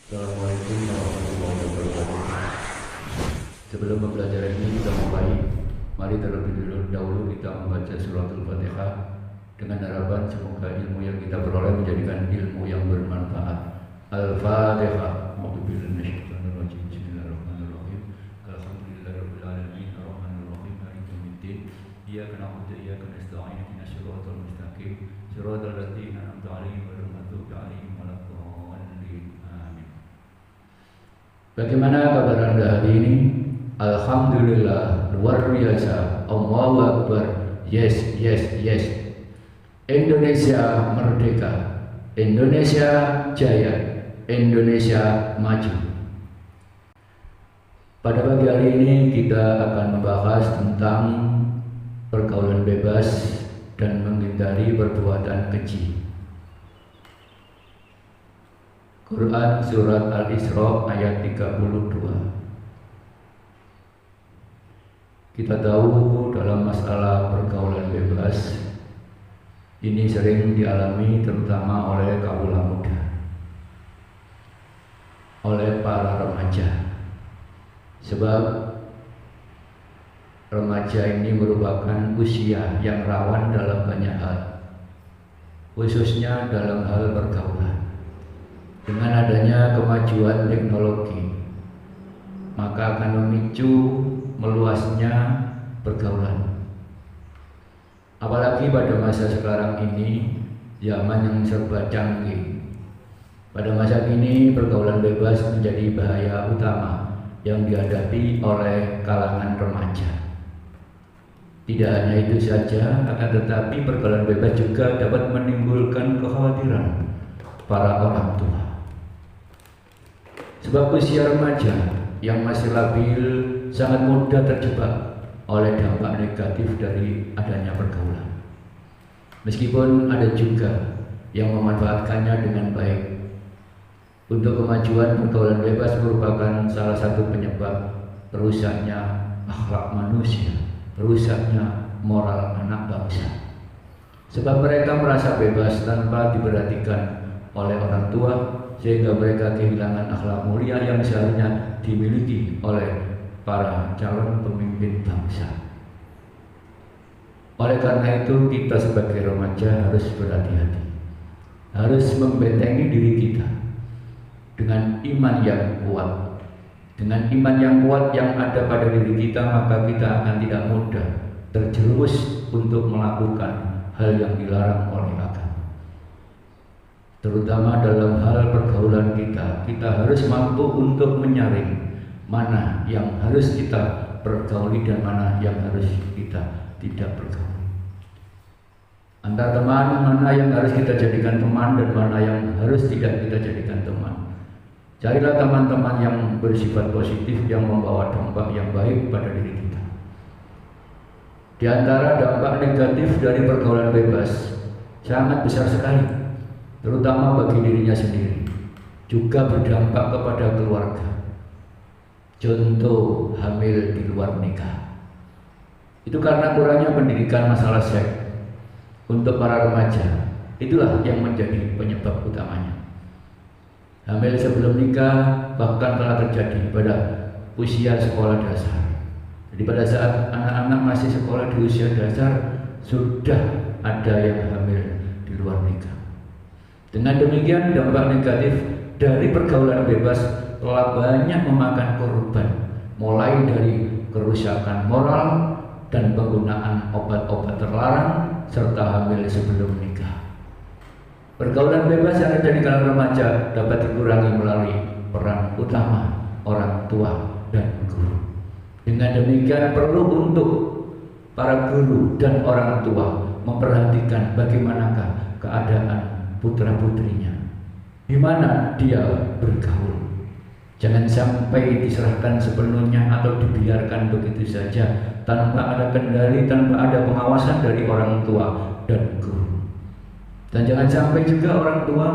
Assalamualaikum warahmatullahi wabarakatuh. Sebelum pembelajaran ini kita mulai, mari terlebih dahulu kita membaca suratul Fatihah dengan harapan semoga ilmu yang kita peroleh menjadikan ilmu yang bermanfaat. Al-Fatihah. A'udzubillahiminasyaitonirrajim. Bismillahirrahmanirrahim. Alhamdulillahirabbil alamin, arrahmanir rahim, maliki yaumiddin. Iyyaka na'budu wa iyyaka nasta'in. Ihdinas siratal mustaqim. Siratal ladzina an'amta 'alaihim ghairil maghdubi 'alaihim waladdallin. Amin. Bagaimana kabar Anda hari ini? Alhamdulillah, luar biasa. Allahu Akbar. Yes, yes, yes. Indonesia merdeka. Indonesia jaya. Indonesia maju. Pada pagi hari ini kita akan membahas tentang pergaulan bebas dan menghindari perbuatan keji. Quran Surat Al-Isra ayat 32. Kita tahu dalam masalah pergaulan bebas ini sering dialami terutama oleh kaula muda, oleh para remaja. Sebab remaja ini merupakan usia yang rawan dalam banyak hal, khususnya dalam hal pergaulan. Dengan adanya kemajuan teknologi, maka akan memicu meluasnya pergaulan. Apalagi pada masa sekarang ini, zaman yang serba canggih. Pada masa kini, pergaulan bebas menjadi bahaya utama yang dihadapi oleh kalangan remaja. Tidak hanya itu saja, akan tetapi pergaulan bebas juga dapat menimbulkan kekhawatiran para orang tua. Sebab usia remaja yang masih labil sangat mudah terjebak oleh dampak negatif dari adanya pergaulan. Meskipun ada juga yang memanfaatkannya dengan baik. Untuk kemajuan pergaulan bebas merupakan salah satu penyebab rusaknya akhlak manusia, rusaknya moral anak bangsa. Sebab mereka merasa bebas tanpa diperhatikan oleh orang tua, sehingga mereka kehilangan akhlak mulia yang seharusnya dimiliki oleh para calon pemimpin bangsa. Oleh karena itu, kita sebagai remaja harus berhati-hati, harus membentengi diri kita dengan iman yang kuat. Dengan iman yang kuat yang ada pada diri kita, maka kita akan tidak mudah terjerumus untuk melakukan hal yang dilarang oleh agama. Terutama dalam hal pergaulan kita harus mampu untuk menyaring mana yang harus kita pergauli dan mana yang harus kita tidak pergauli. Antar teman, mana yang harus kita jadikan teman dan mana yang harus tidak kita jadikan teman. Carilah teman-teman yang bersifat positif, yang membawa dampak yang baik pada diri kita. Di antara dampak negatif dari pergaulan bebas sangat besar sekali, terutama bagi dirinya sendiri, juga berdampak kepada keluarga. Contoh, hamil di luar nikah. Itu karena kurangnya pendidikan masalah seks untuk para remaja. Itulah yang menjadi penyebab utamanya. Hamil sebelum nikah bahkan telah terjadi pada usia sekolah dasar. Jadi pada saat anak-anak masih sekolah di usia dasar, sudah ada yang hamil di luar nikah. Dengan demikian, dampak negatif dari pergaulan bebas telah banyak memakan korban, mulai dari kerusakan moral dan penggunaan obat-obat terlarang serta hamil sebelum nikah. Pergaulan bebas yang terjadi kalangan remaja dapat dikurangi melalui peran utama orang tua dan guru. Dengan demikian, perlu untuk para guru dan orang tua memperhatikan bagaimanakah keadaan putra-putrinya, di mana dia bergaul. Jangan sampai diserahkan sepenuhnya atau dibiarkan begitu saja tanpa ada kendali, tanpa ada pengawasan dari orang tua dan guru. Dan jangan sampai juga orang tua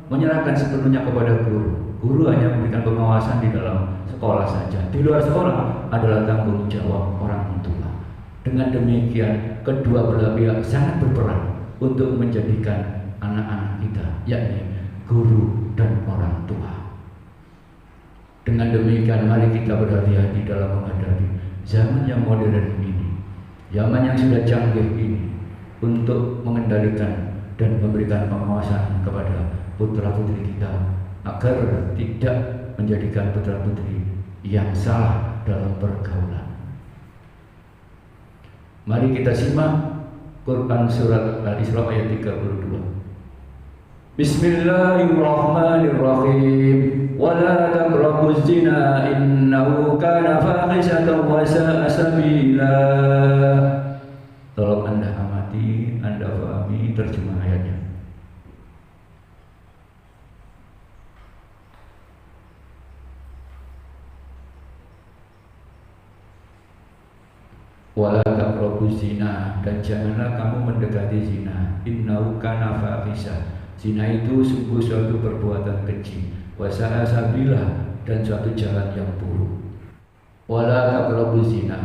menyerahkan sepenuhnya kepada guru. Guru hanya memberikan pengawasan di dalam sekolah saja. Di luar sekolah adalah tanggung jawab orang tua. Dengan demikian, kedua belah pihak sangat berperan untuk menjadikan anak-anak kita, yakni guru dan orang tua. Dengan demikian mari kita berhati-hati dalam menghadapi zaman yang modern ini, zaman yang sudah canggih ini, untuk mengendalikan dan memberikan pengawasan kepada putra-putri kita agar tidak menjadikan putra-putri yang salah dalam pergaulan. Mari kita simak Quran surat Al-Isra ayat 32. Bismillahirrahmanirrahim. Wala taqrabuz zina innahu kana fahishatan wa sa'a sabila. Tolong Anda amati, Anda pahami terjemah ayatnya. Wala taqrabuz zina, dan janganlah kamu mendekati zina. Innahu kana fahisha. Zina itu sungguh suatu perbuatan keji. Wa sa'a sabila, dan suatu jalan yang buruk. Wala taqrabuz zina.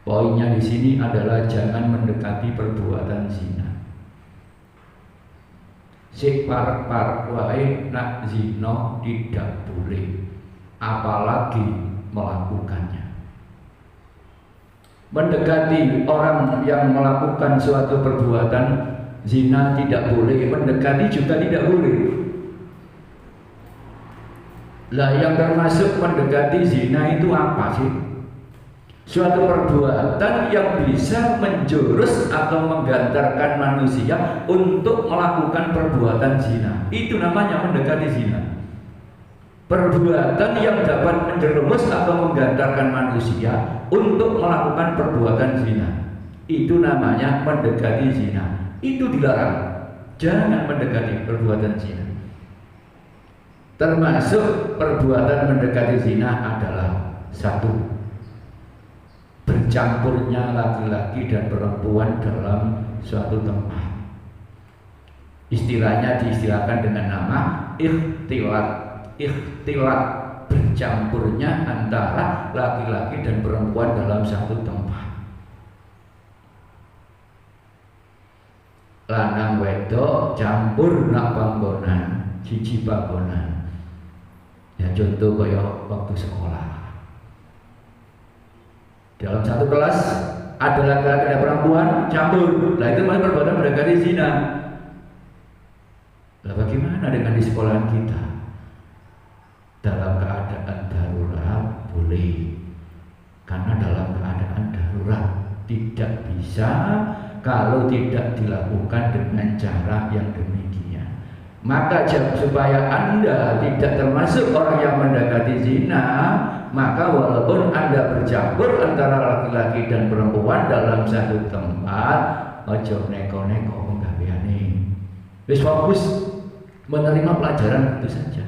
Poinnya di sini adalah jangan mendekati perbuatan zina. Sik parek-parek wae nak zina tidak boleh, apalagi melakukannya. Mendekati orang yang melakukan suatu perbuatan zina tidak boleh, mendekati juga tidak boleh. Lah yang termasuk mendekati zina itu apa sih? Suatu perbuatan yang bisa menjurus atau menggantarkan manusia untuk melakukan perbuatan zina. Itu namanya mendekati zina. Perbuatan yang dapat menjerumus atau menggantarkan manusia untuk melakukan perbuatan zina, itu namanya mendekati zina. Itu dilarang. Jangan mendekati perbuatan zina. Termasuk perbuatan mendekati zina adalah satu, bercampurnya laki-laki dan perempuan dalam suatu tempat. Istilahnya diistilahkan dengan nama ikhtilat. Ikhtilat, bercampurnya antara laki-laki dan perempuan dalam satu tempat. Lanang wedok campur nak panggonan, siji panggonan. Ya contoh kaya waktu sekolah. Dalam satu kelas ada laki-laki dan perempuan campur. Lah itu masih perbuatan mendekati zina. Lah bagaimana dengan di sekolahan kita? Dalam keadaan darurat boleh, karena dalam keadaan darurat tidak bisa kalau tidak dilakukan dengan cara yang demikian. Maka supaya Anda tidak termasuk orang yang mendekati zina, maka walaupun Anda bercampur antara laki-laki dan perempuan dalam satu tempat, ojo neko-neko penggaweane. Wis fokus menerima pelajaran itu saja.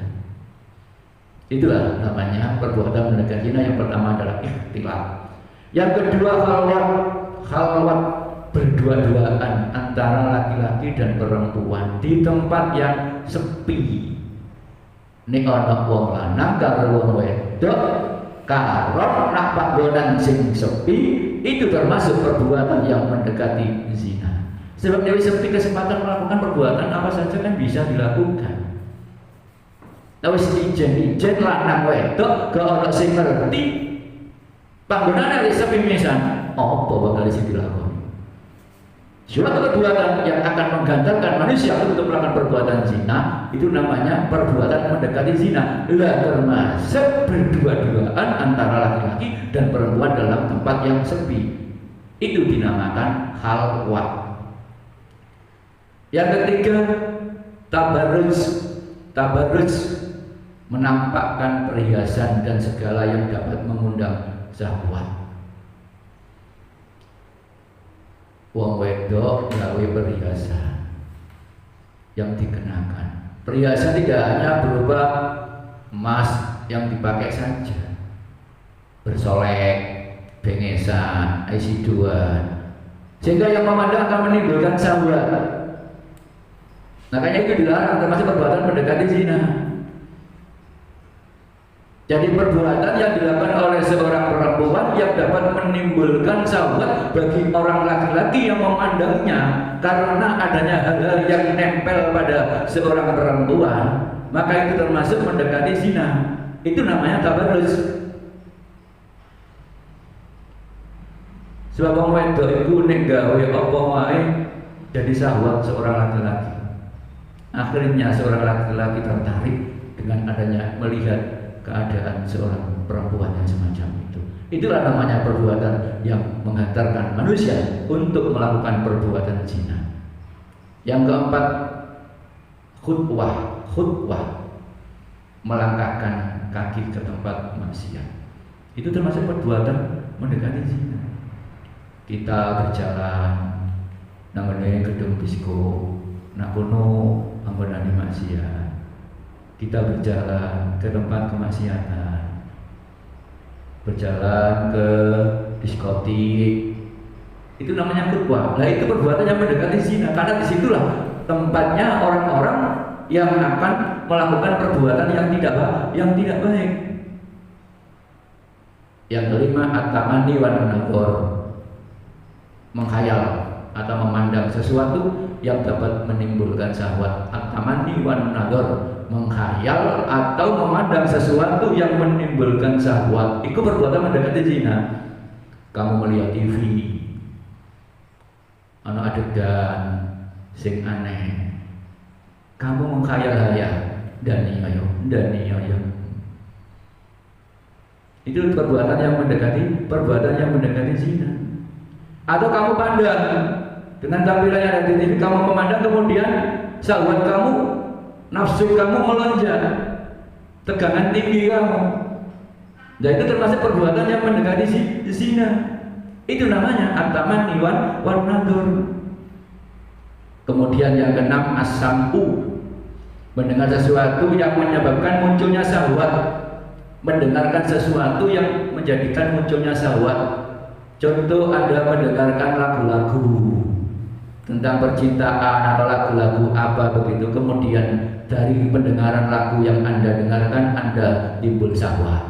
Itulah namanya perbuatan mendekati zina. Yang pertama adalah ikhtilat. Yang kedua khalwat berdua-duaan antara laki-laki dan perempuan di tempat yang sepi. Nek ana wong lanang karo wong wedok karo nak panggonan sing sepi, itu termasuk perbuatan yang mendekati zina. Sebab dari sepi kesempatan melakukan perbuatan apa saja kan bisa dilakukan. Wis ijen lanang wedok gak ono sing ngerti panggonane wis sepi misan, apa bakal sing dilakoni. Suatu perbuatan yang akan menggantarkan manusia untuk melakukan perbuatan zina, itu namanya perbuatan mendekati zina. Lah termasuk berdua-duaan antara laki-laki dan perempuan dalam tempat yang sepi. Itu dinamakan khalwat. Yang ketiga, tabarruj, menampakkan perhiasan dan segala yang dapat mengundang syahwat. Wong wedok gawe perhiasan yang dikenakan. Perhiasan tidak hanya berupa emas yang dipakai saja, bersolek, bengesan, isiduan, sehingga yang memandang akan menimbulkan syahwat. Makanya itu dilarang, termasuk perbuatan mendekati zina. Jadi perbuatan yang dilakukan oleh seorang perempuan yang dapat menimbulkan syahwat bagi orang laki-laki yang memandangnya, karena adanya hal-hal yang nempel pada seorang perempuan, maka itu termasuk mendekati zina. itu namanya tabarruz. Sebab wong wedok iku nek gawe apa wae jadi syahwat seorang laki-laki. Akhirnya seorang laki-laki tertarik dengan adanya melihat keadaan seorang perempuan yang semacam itu. Itulah namanya perbuatan yang menghantarkan manusia untuk melakukan perbuatan zina. Yang keempat, khutwah, melangkahkan kaki ke tempat maksiat. Itu termasuk perbuatan mendekati zina. Kita berjalan namanya gedung disco, nak kono anggonane maksiat. Kita berjalan ke tempat kemaksiatan, berjalan ke diskotik, itu namanya khutbah. Nah itu perbuatan yang mendekati zina, karena disitulah tempatnya orang-orang yang akan melakukan perbuatan yang tidak baik. Yang kelima, at-tamanni wan nadhar, menghayal atau memandang sesuatu yang dapat menimbulkan syahwat. At-tamanni wan nadhar, menghayal atau memandang sesuatu yang menimbulkan syahwat. Itu perbuatan mendekati zina. Kamu melihat TV, ana adegan sing aneh, kamu menghayal-hayal dan iya. Itu perbuatan yang mendekati zina. Atau kamu pandang dengan tampilannya ada di TV, kamu memandang kemudian syahwat kamu, nafsu kamu melonjak, tegangan tinggi kamu. Nah itu termasuk perbuatan yang mendekati zina. Itu namanya at-tamanni wan nadhar. Kemudian yang keenam, as-sam'u, mendengar sesuatu yang menyebabkan munculnya syahwat, mendengarkan sesuatu yang menjadikan munculnya syahwat. Contoh, Anda mendengarkan lagu-lagu tentang percintaan atau lagu-lagu apa begitu, kemudian dari pendengaran lagu yang Anda dengarkan Anda timbul syahwat.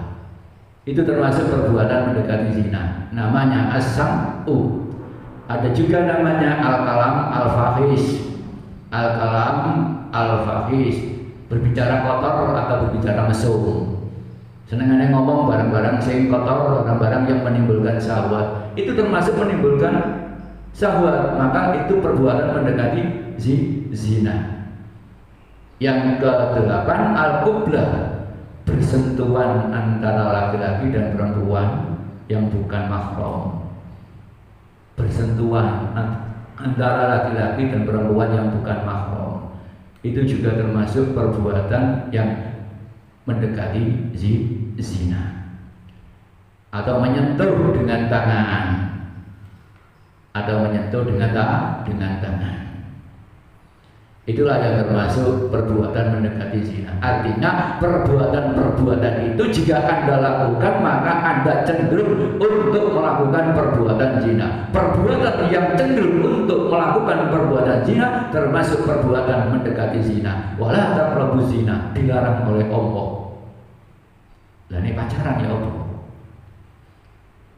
Itu termasuk perbuatan mendekati zina. Namanya as-sam'u. Ada juga namanya al-kalam al-fahish. Al-kalam al-fahish, berbicara kotor atau berbicara mesum. Senengannya ngomong barang-barang sing kotor, barang-barang yang menimbulkan syahwat. Itu termasuk menimbulkan syahwat, maka itu perbuatan mendekati zina. Yang ke-8, al-qublah, bersentuhan antara laki-laki dan perempuan yang bukan mahram. Bersentuhan antara laki-laki dan perempuan yang bukan mahram, itu juga termasuk perbuatan yang mendekati zina. Atau menyentuh dengan tangan, atau menyentuh dengan tangan, itulah yang termasuk perbuatan mendekati zina. Artinya perbuatan-perbuatan itu jika Anda lakukan, maka Anda cenderung untuk melakukan perbuatan zina. Perbuatan yang cenderung untuk melakukan perbuatan zina termasuk perbuatan mendekati zina. Wala taqrabuz zina, dilarang oleh Allah. Lah ini pacaran ya Allah.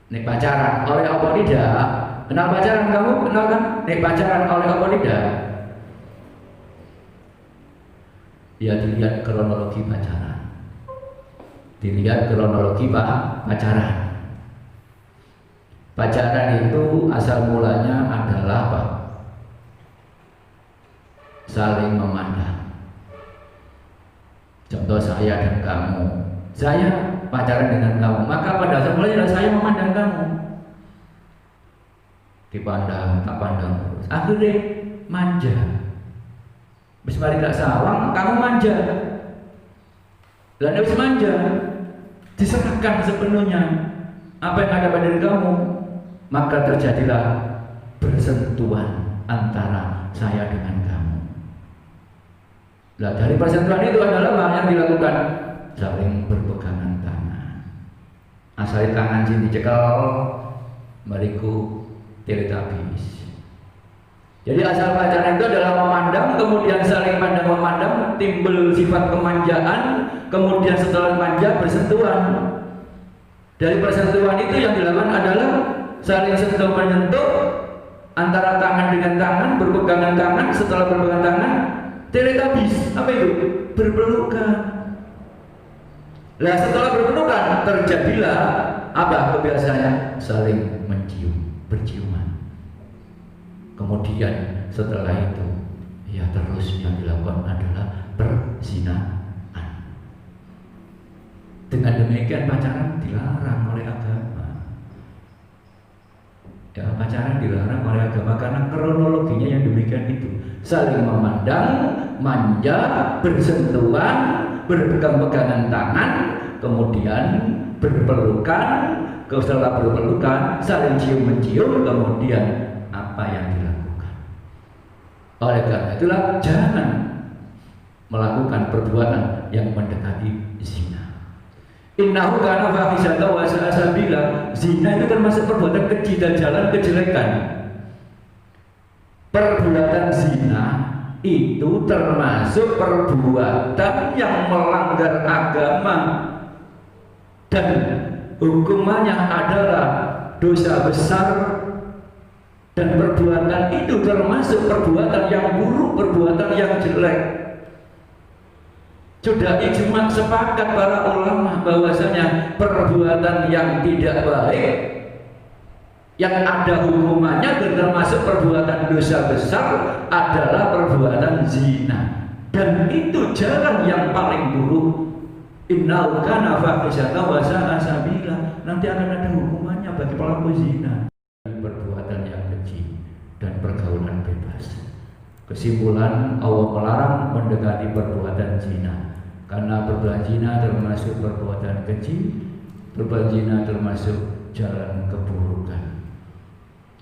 Ini pacaran oleh Allah tidak? Kenal pacaran kamu? Kenal kan? Ini pacaran oleh Allah tidak? Ya dilihat kronologi pacaran. Dilihat kronologi pacaran. Pacaran itu asal mulanya adalah apa? Saling memandang. Contoh saya dan kamu. Saya pacaran dengan kamu, maka pada asal mulanya saya memandang kamu. Dipandang, tak pandang terus. Akhirnya manja. Bis mari tak sawang, kamu manja. Dan habis manja, diserahkan sepenuhnya apa yang ada pada diri kamu, maka terjadilah bersentuhan antara saya dengan kamu. Nah, dari persentuhan itu adalah apa yang dilakukan? Saling berpegangan tangan. Asal tangan sini dicekal, bariku teletabis. Jadi asal pacaran itu adalah memandang, kemudian saling pandang memandang, timbul sifat kemanjaan, kemudian setelah manja bersentuhan. Dari persentuhan itu yang dilakukan adalah saling sentuh menyentuh antara tangan dengan tangan, berpegangan tangan, setelah berpegangan tangan teletabis. Apa itu? Berpelukan. Nah setelah berpelukan terjadilah apa kebiasaannya? Saling mencium, berciuman. Kemudian setelah itu ya terus yang dilakukan adalah perzinahan. Dengan demikian pacaran dilarang oleh agama. Ya, pacaran dilarang oleh agama karena kronologinya yang demikian itu. Saling memandang, manja, bersentuhan, berpegang-pegangan tangan, kemudian berpelukan, setelah berpelukan saling cium-mencium, kemudian apa yang dilakukan. Oleh karena itulah jangan melakukan perbuatan yang mendekati zina. Innahu kana fahisatan wa sa'a sabila. Zina itu termasuk perbuatan keji dan jalan kejelekan. Perbuatan zina itu termasuk perbuatan yang melanggar agama dan hukumannya adalah dosa besar, dan perbuatan itu termasuk perbuatan yang buruk, perbuatan yang jelek. Sudah ijma sepakat para ulama bahwasanya perbuatan yang tidak baik yang ada hukumannya dan termasuk perbuatan dosa besar adalah perbuatan zina, dan itu jalan yang paling buruk. Innahu kana fahisatan wa sa'a sabila. Nanti akan ada hukumannya bagi pelaku zina. Perbuatan yang keji dan pergaulan bebas. Kesimpulan, Allah melarang mendekati perbuatan zina karena perbuatan zina termasuk perbuatan keji, perbuatan zina termasuk jalan keburukan.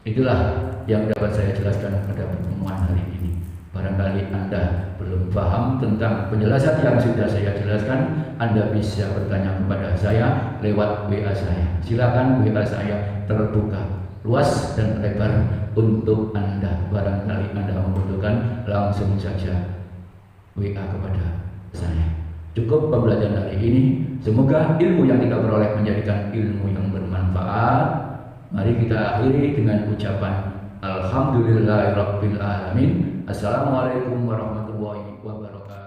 Itulah yang dapat saya jelaskan pada pertemuan hari ini. Barangkali Anda belum paham tentang penjelasan yang sudah saya jelaskan, Anda bisa bertanya kepada saya lewat WA saya. Silakan, WA saya terbuka luas dan lebar untuk Anda. Barangkali Anda membutuhkan, langsung saja WA kepada saya. Cukup pembelajaran hari ini. Semoga ilmu yang kita peroleh menjadikan ilmu yang bermanfaat. Mari kita akhiri dengan ucapan Alhamdulillahirabbil alamin. Assalamualaikum warahmatullahi wabarakatuh.